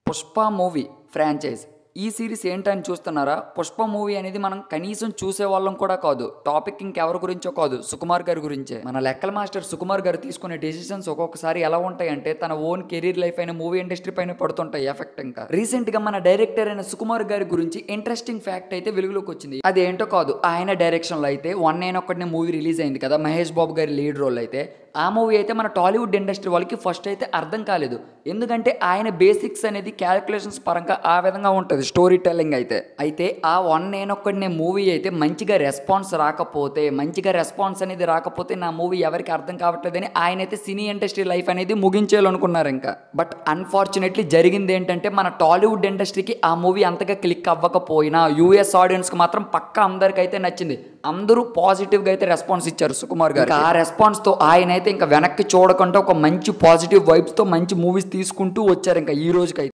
Pushpa movie franchise ఈ series ఏంటని చూస్తున్నారా? పుష్ప మూవీ అనేది మనం కనీసం చూసే వాళ్ళం కూడా కాదు. టాపిక్ ఇంకెవరి గురించో కాదు, సుకుమార్ గారి గురించే. మన లెక్కల మాస్టర్ సుకుమార్ గారు తీసుకునే డెసిషన్స్ ఒక్కొక్కసారి ఎలా ఉంటాయంటే తన ఓన్ కెరీర్ లైఫ్ అయిన మూవీ ఇండస్ట్రీ పైన పడుతుంటాయి ఎఫెక్ట్. ఇంకా రీసెంట్ గా మన డైరెక్టర్ అయిన సుకుమార్ గారి గురించి ఇంట్రెస్టింగ్ ఫ్యాక్ట్ అయితే వెలుగులోకి వచ్చింది. అదేంటో కాదు, ఆయన డైరెక్షన్ లో అయితే 191 మూవీ రిలీజ్ అయింది కదా, మహేష్ బాబు గారి లీడ్ రోల్ అయితే. ఆ మూవీ అయితే మన టాలీవుడ్ ఇండస్ట్రీ వాళ్ళకి ఫస్ట్ అయితే అర్థం కాలేదు. ఎందుకంటే ఆయన బేసిక్స్ అనేది క్యాలిక్యులేషన్స్ పరంగా ఆ విధంగా ఉంటుంది స్టోరీ టెల్లింగ్ అయితే ఆ 191 మూవీ అయితే మంచిగా రెస్పాన్స్ రాకపోతే నా మూవీ ఎవరికి అర్థం కావట్లేదని ఆయన అయితే సినీ ఇండస్ట్రీ లైఫ్ అనేది ముగించేయాలనుకున్నారు ఇంకా. బట్ అన్ఫార్చునేట్లీ జరిగింది ఏంటంటే మన టాలీవుడ్ ఇండస్ట్రీకి ఆ మూవీ అంతగా క్లిక్ అవ్వకపోయినా యూఎస్ ఆడియన్స్కి మాత్రం పక్కా అందరికైతే నచ్చింది. అందరూ పాజిటివ్గా అయితే రెస్పాన్స్ ఇచ్చారు సుకుమార్ గారు. ఆ రెస్పాన్స్తో ఆయన అయితే ఇంకా వెనక్కి చూడకుండా ఒక మంచి పాజిటివ్ వైబ్స్తో మంచి మూవీస్ తీసుకుంటూ వచ్చారు ఇంకా ఈ రోజుకైతే.